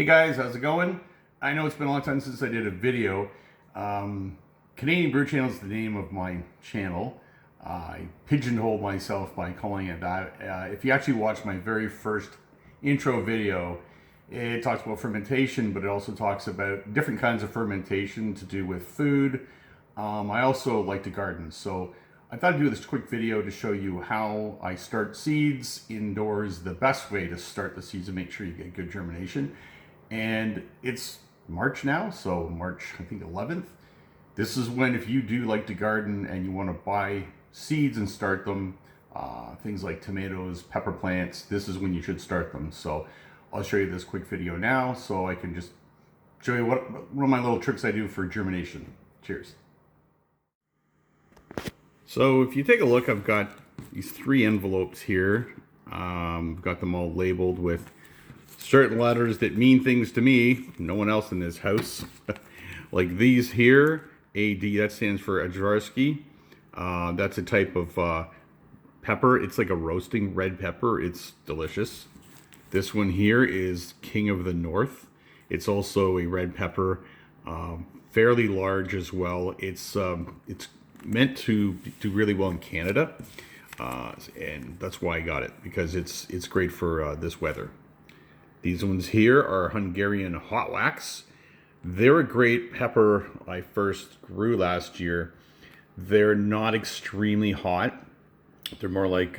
Hey guys, how's it going? I know it's been a long time since I did a video. Canadian Brew Channel is the name of my channel. I pigeonholed myself by calling it that. If you actually watch my very first intro video, it talks about fermentation, but it also talks about different kinds of fermentation to do with food. I also like to garden, so I thought I'd do this quick video to show you how I start seeds indoors, the best way to start the seeds and make sure you get good germination. And it's March now, so March, I think 11th. This is when, if you do like to garden and you want to buy seeds and start them, things like tomatoes, pepper plants, this is when you should start them. So I'll show you this quick video now so I can just show you one of my little tricks I do for germination. Cheers. So if you take a look, I've got these 3 envelopes here. Got them all labeled with certain letters that mean things to me, no one else in this house. Like these here, AD, that stands for Ajvarski. That's a type of pepper. It's like a roasting red pepper. It's delicious. This one here is King of the North. It's also a red pepper, fairly large as well. It's meant to do really well in Canada, and that's why I got it, because it's great for this weather. These ones here are Hungarian Hot Wax. They're a great pepper I first grew last year. They're not extremely hot. They're more like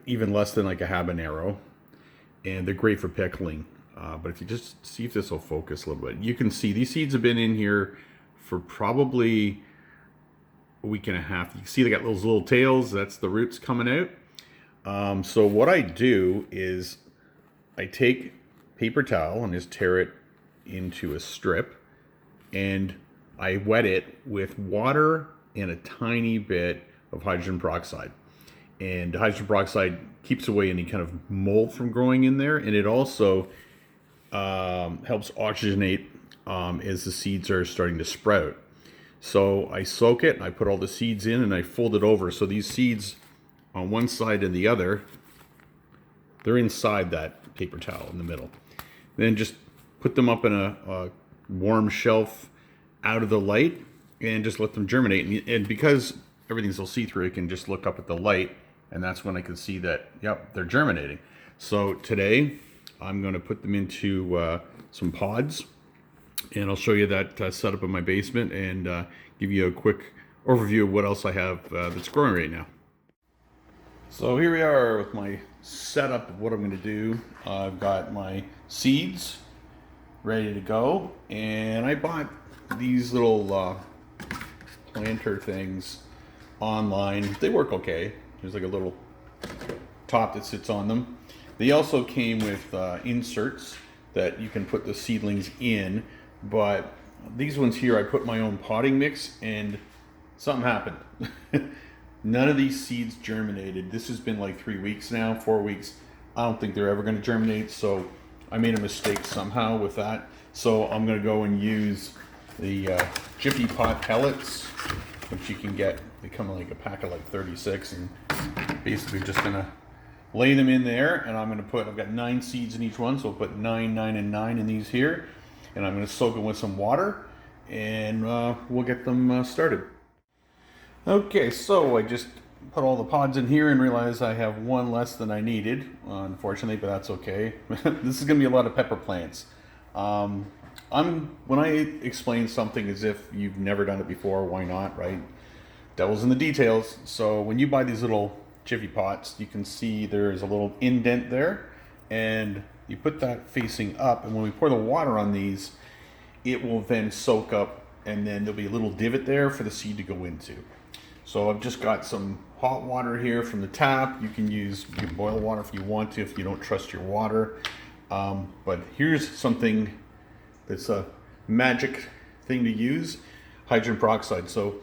even less than like a habanero, and they're great for pickling. But if you just see if this will focus a little bit, you can see these seeds have been in here for probably a week and a half. You can see they got those little tails. That's the roots coming out. So what I do is I take paper towel and just tear it into a strip, and I wet it with water and a tiny bit of hydrogen peroxide. And hydrogen peroxide keeps away any kind of mold from growing in there, and it also helps oxygenate as the seeds are starting to sprout. So I soak it, I put all the seeds in, and I fold it over. So these seeds on one side and the other, they're inside that paper towel in the middle. Then just put them up in a warm shelf out of the light and just let them germinate. And because everything's all see-through, I can just look up at the light, and that's when I can see that, yep, they're germinating. So today I'm going to put them into some pods, and I'll show you that setup in my basement and give you a quick overview of what else I have that's growing right now. So here we are with my setup of what I'm going to do. I've got my seeds ready to go, and I bought these little planter things online. They work okay. There's like a little top that sits on them. They also came with inserts that you can put the seedlings in, but these ones here I put my own potting mix, and something happened. None of these seeds germinated. This has been like 3 weeks now, 4 weeks. I don't think they're ever going to germinate, so I made a mistake somehow with that. So I'm going to go and use the Jiffy Pot pellets, which you can get. They come in like a pack of like 36, and basically just going to lay them in there. And I'm going to I've got 9 seeds in each one, so I'll put 9, 9, and 9 in these here. And I'm going to soak them with some water, and we'll get them started. Okay, so I just put all the pods in here and realized I have one less than I needed, unfortunately, but that's okay. This is going to be a lot of pepper plants. When I explain something as if you've never done it before, why not, right? Devil's in the details. So when you buy these little Jiffy pots, you can see there's a little indent there, and you put that facing up, and when we pour the water on these, it will then soak up, and then there'll be a little divot there for the seed to go into. So I've just got some hot water here from the tap. You can boil water if you want to, if you don't trust your water. But here's something that's a magic thing to use, hydrogen peroxide. So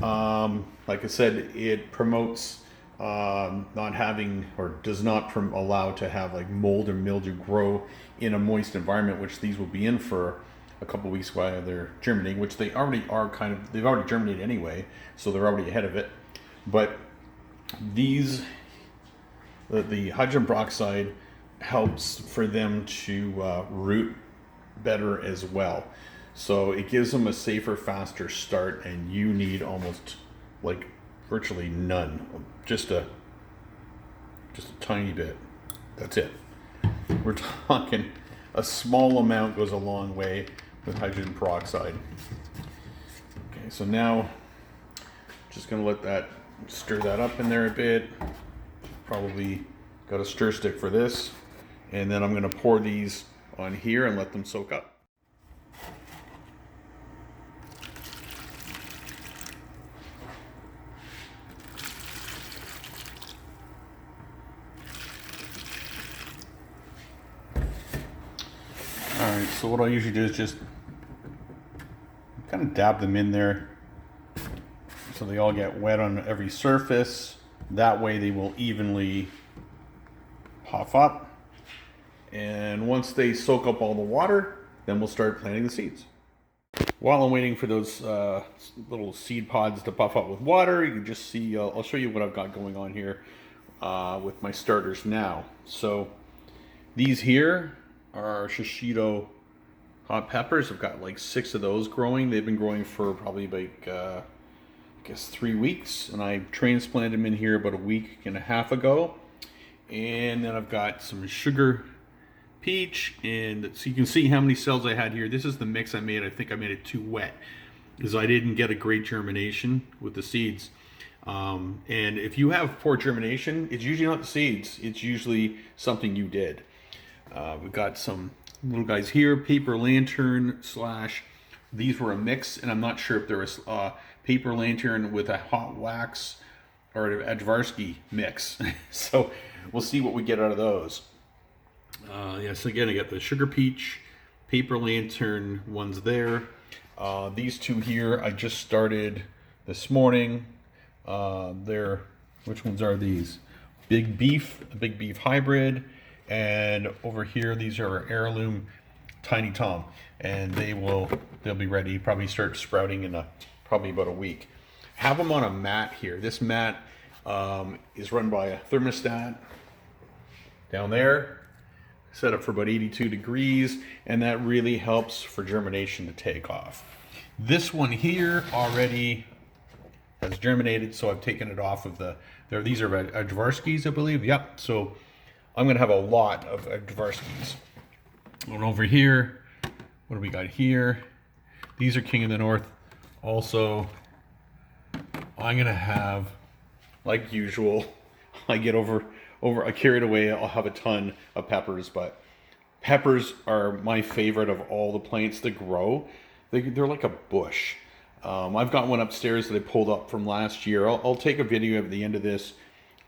like I said, it promotes not having, or does not allow to have like mold or mildew grow in a moist environment, which these will be in for a couple weeks while they're germinating, which they already are they've already germinated anyway, so they're already ahead of it. But these, the hydrogen peroxide helps for them to root better as well. So it gives them a safer, faster start, and you need almost like virtually none. Just a tiny bit. That's it. We're talking a small amount goes a long way with hydrogen peroxide. Okay, so now just gonna let that stir that up in there a bit. Probably got a stir stick for this, and then I'm gonna pour these on here and let them soak up. Alright, so what I'll usually do is just kind of dab them in there so they all get wet on every surface. That way they will evenly puff up. And once they soak up all the water, then we'll start planting the seeds. While I'm waiting for those little seed pods to puff up with water, you can just see, I'll show you what I've got going on here with my starters now. So these here are shishito hot peppers. I've got like 6 of those growing. They've been growing for probably like, I guess 3 weeks. And I transplanted them in here about a week and a half ago. And then I've got some sugar peach, and so you can see how many cells I had here. This is the mix I made. I think I made it too wet because I didn't get a great germination with the seeds. And if you have poor germination, it's usually not the seeds. It's usually something you did. We've got some little guys here, paper lantern slash, these were a mix, and I'm not sure if there was paper lantern with a hot wax or a Dvarsky mix. So we'll see what we get out of those. Yes, again, I got the sugar peach, paper lantern ones there. These two here, I just started this morning. Which ones are these? Big Beef, a Big Beef hybrid. And over here, these are Heirloom Tiny Tom. And they'll be ready, probably start sprouting in probably about a week. Have them on a mat here. This mat is run by a thermostat down there. Set up for about 82 degrees, and that really helps for germination to take off. This one here already has germinated, so I've taken it off of these are Dvarskys, I believe. Yep, so I'm gonna have a lot of Dvarskys. And over here, what do we got here? These are King of the North. Also, I'm gonna have, like usual, I get I carried away, I'll have a ton of peppers, but peppers are my favorite of all the plants that grow. They're like a bush. I've got one upstairs that I pulled up from last year. I'll take a video at the end of this.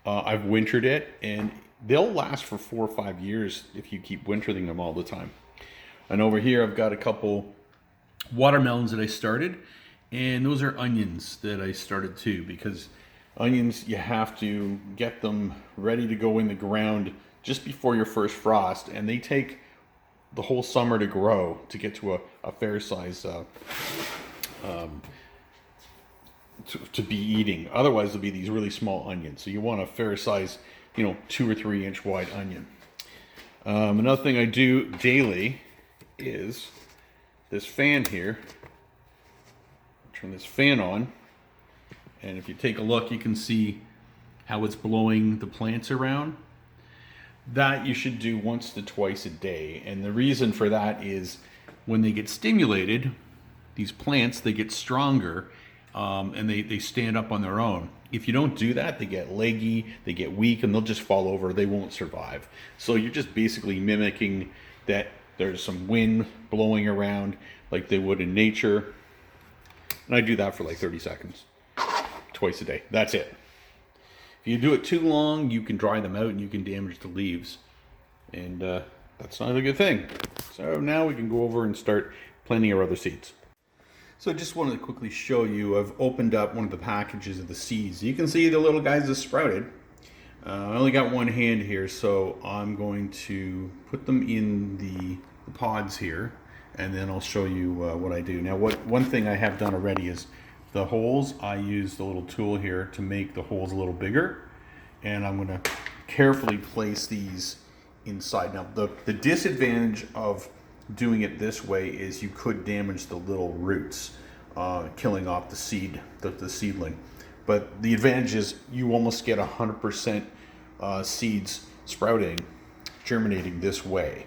I've wintered it, and they'll last for 4 or 5 years if you keep wintering them all the time. And over here, I've got a couple watermelons that I started, and those are onions that I started too, because onions, you have to get them ready to go in the ground just before your first frost, and they take the whole summer to grow to get to a fair size to be eating. Otherwise, there'll be these really small onions. So you want a fair size, 2 or 3 inch wide onion. Another thing I do daily is this fan here. Turn this fan on. And if you take a look, you can see how it's blowing the plants around. That you should do once to twice a day. And the reason for that is when they get stimulated, these plants, they get stronger and they stand up on their own. If you don't do that, they get leggy, they get weak, and they'll just fall over. They won't survive. So you're just basically mimicking that there's some wind blowing around like they would in nature. And I do that for like 30 seconds. Twice a day. That's it. If you do it too long, you can dry them out and you can damage the leaves. And that's not a good thing. So now we can go over and start planting our other seeds. So I just wanted to quickly show you, I've opened up one of the packages of the seeds. You can see the little guys that sprouted. I only got one hand here, so I'm going to put them in the pods here, and then I'll show you what I do. Now, one thing I have done already is the holes. I use the little tool here to make the holes a little bigger, and I'm going to carefully place these inside. Now, the disadvantage of doing it this way is you could damage the little roots, killing off the seed, the seedling. But the advantage is you almost get 100% seeds sprouting, germinating this way.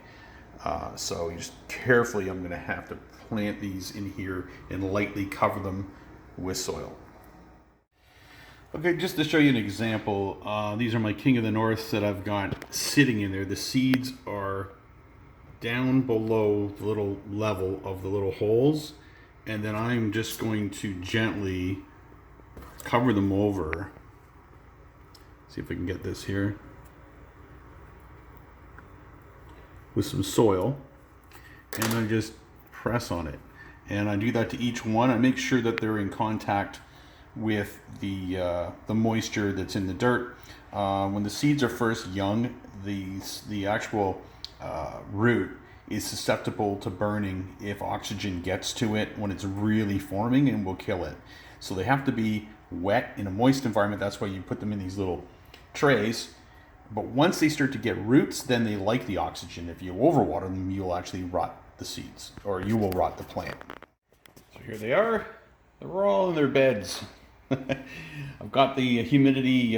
So you just carefully, I'm going to have to plant these in here and lightly cover them with soil. Okay, just to show you an example, these are my King of the North that I've got sitting in there. The seeds are down below the little level of the little holes, and then I'm just going to gently cover them over. See if I can get this here. With some soil, and I just press on it. And I do that to each one. I make sure that they're in contact with the moisture that's in the dirt. When the seeds are first young, the actual root is susceptible to burning if oxygen gets to it when it's really forming, and will kill it. So they have to be wet in a moist environment. That's why you put them in these little trays. But once they start to get roots, then they like the oxygen. If you overwater them, you'll actually rot the seeds, or you will rot the plant. So here they are. They're all in their beds. I've got the humidity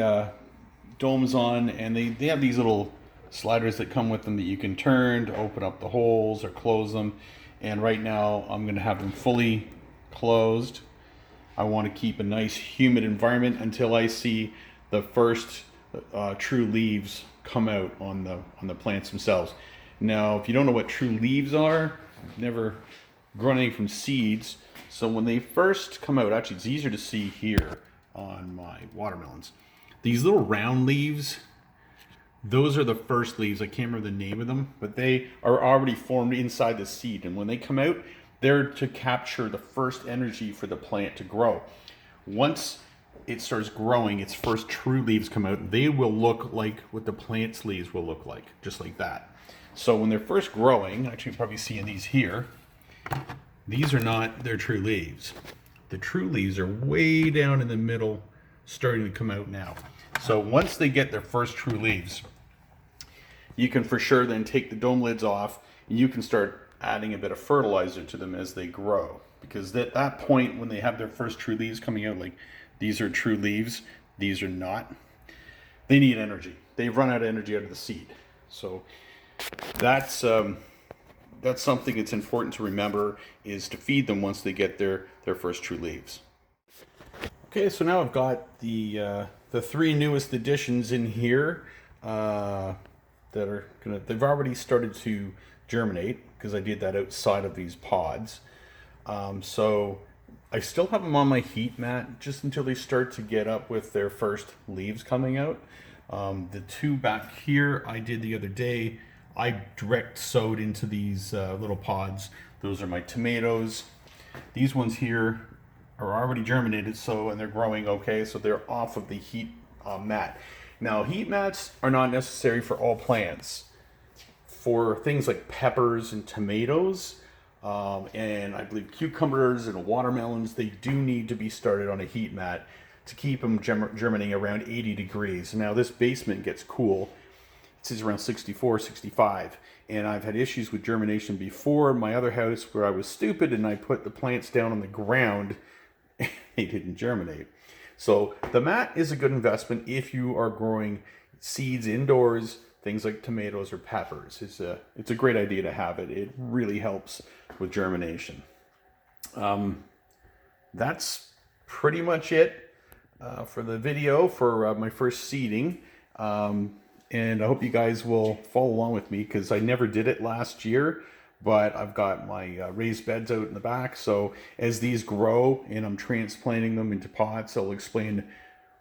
domes on, and they have these little sliders that come with them that you can turn to open up the holes or close them. And right now I'm going to have them fully closed. I want to keep a nice humid environment until I see the first true leaves come out on the plants themselves. Now, if you don't know what true leaves are, I've never grown any from seeds. So when they first come out, actually it's easier to see here on my watermelons. These little round leaves, those are the first leaves. I can't remember the name of them, but they are already formed inside the seed. And when they come out, they're to capture the first energy for the plant to grow. Once it starts growing, its first true leaves come out, they will look like what the plant's leaves will look like, just like that. So when they're first growing, actually you're probably seeing these here, these are not their true leaves. The true leaves are way down in the middle, starting to come out now. So once they get their first true leaves, you can for sure then take the dome lids off, and you can start adding a bit of fertilizer to them as they grow. Because at that point, when they have their first true leaves coming out, like these are true leaves, these are not, they need energy. They've run out of energy out of the seed. So that's something that's important to remember, is to feed them once they get their first true leaves. Okay, so now I've got the three newest additions in here they've already started to germinate, because I did that outside of these pods. So I still have them on my heat mat just until they start to get up with their first leaves coming out. The two back here I did the other day, I direct sowed into these little pods. Those are my tomatoes. These ones here are already germinated, and they're growing okay, so they're off of the heat mat. Now, heat mats are not necessary for all plants. For things like peppers and tomatoes, and I believe cucumbers and watermelons, they do need to be started on a heat mat to keep them germinating around 80 degrees. Now, this basement gets cool. It's around 64, 65. And I've had issues with germination before. My other house, where I was stupid and I put the plants down on the ground, they didn't germinate. So the mat is a good investment if you are growing seeds indoors, things like tomatoes or peppers. It's a great idea to have it. It really helps with germination. That's pretty much it for the video for my first seeding. And I hope you guys will follow along with me, because I never did it last year, but I've got my raised beds out in the back. So as these grow and I'm transplanting them into pots, I'll explain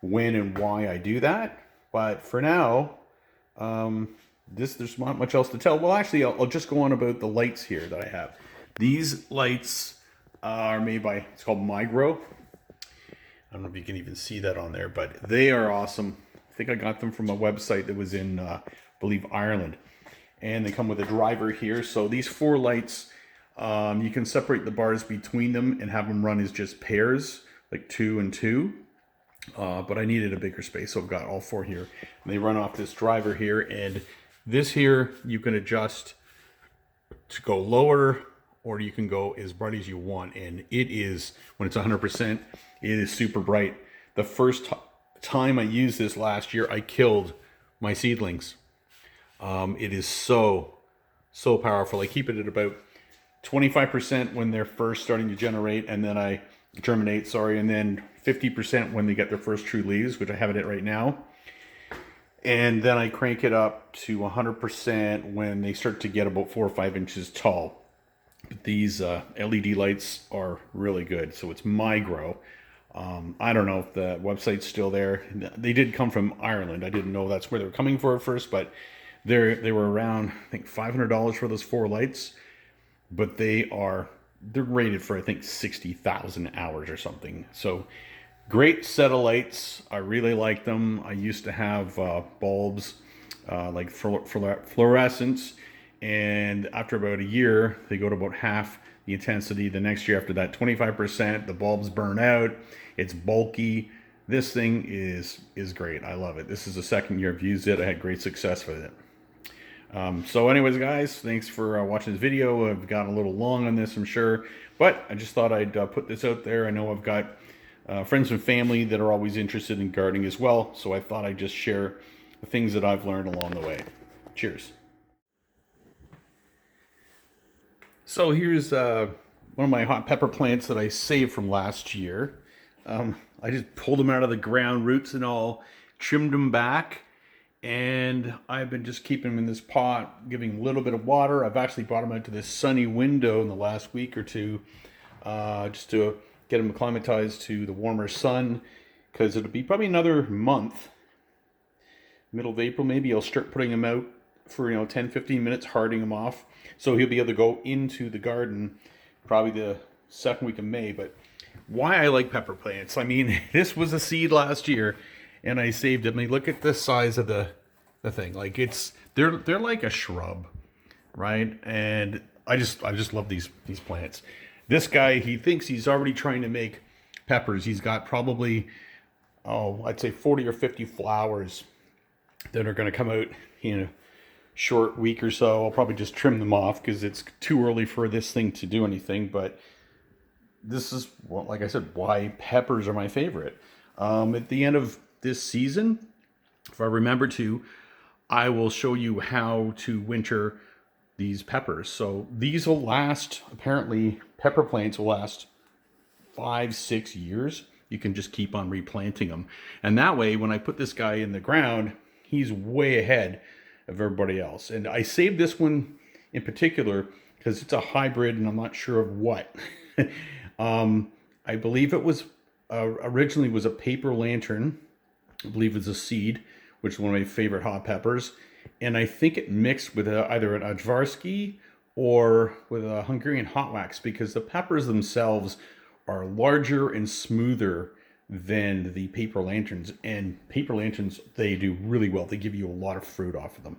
when and why I do that. But for now, there's not much else to tell. Well, actually, I'll just go on about the lights here that I have. These lights are made by, it's called Migro. I don't know if you can even see that on there, but they are awesome. I think I got them from a website that was in, I believe, Ireland. And they come with a driver here. So these four lights, you can separate the bars between them and have them run as just pairs, like 2 and 2. But I needed a bigger space, so I've got all four here. And they run off this driver here, and This here, you can adjust to go lower, or you can go as bright as you want. And it is, when it's 100%, it is super bright. The first time I used this last year, I killed my seedlings. It is so powerful. I keep it at about 25% when they're first starting to generate, and then I germinate, sorry, and then 50% when they get their first true leaves, which I have it at right now. And then I crank it up to 100% when they start to get about 4 or 5 inches tall. But these LED lights are really good. So it's MyGrow. I don't know if the website's still there. They did come from Ireland. I didn't know that's where they were coming for at first, but they were around, I think, $500 for those 4 lights. But they're rated for, I think, 60,000 hours or something. So great set of lights. I really like them. I used to have bulbs like fluorescents, and after about a year, they go to about half the intensity. The next year after that, 25%. The bulbs burn out. It's bulky. This thing is great. I love it. This is the second year I've used it. I had great success with it. So anyways, guys, thanks for watching this video. I've gotten a little long on this, I'm sure, but I just thought I'd put this out there. I know I've got friends and family that are always interested in gardening as well, so I thought I'd just share the things that I've learned along the way. Cheers. So here's one of my hot pepper plants that I saved from last year. I just pulled them out of the ground, roots and all, trimmed them back, and I've been just keeping them in this pot, giving a little bit of water. I've actually brought them out to this sunny window in the last week or two, just to get them acclimatized to the warmer sun, because it'll be probably another month, middle of April maybe, I'll start putting them out for 10-15 minutes, harding them off, so he'll be able to go into the garden probably the second week of May. But why I like pepper plants, I mean, this was a seed last year and I saved it. I mean, look at the size of the thing. Like, they're like a shrub, right? And I just love these plants. This guy, he thinks he's already trying to make peppers. He's got probably, I'd say 40 or 50 flowers that are going to come out in a short week or so. I'll probably just trim them off because it's too early for this thing to do anything. But this is, well, like I said, why peppers are my favorite. At the end of this season, if I remember to, I will show you how to winter these peppers. So these will last, apparently pepper plants will last 5-6 years. You can just keep on replanting them. And that way, when I put this guy in the ground, he's way ahead of everybody else. And I saved this one in particular because it's a hybrid and I'm not sure of what. I believe it was originally was a paper lantern. I believe it's a seed, which is one of my favorite hot peppers. And I think it mixed with either an Ajvarski or with a Hungarian hot wax, because the peppers themselves are larger and smoother than the paper lanterns. And paper lanterns, they do really well. They give you a lot of fruit off of them.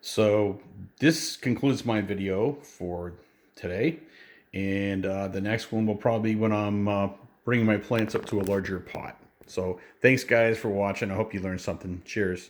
So this concludes my video for today. And the next one will probably be when I'm bringing my plants up to a larger pot. So thanks guys for watching. I hope you learned something. Cheers.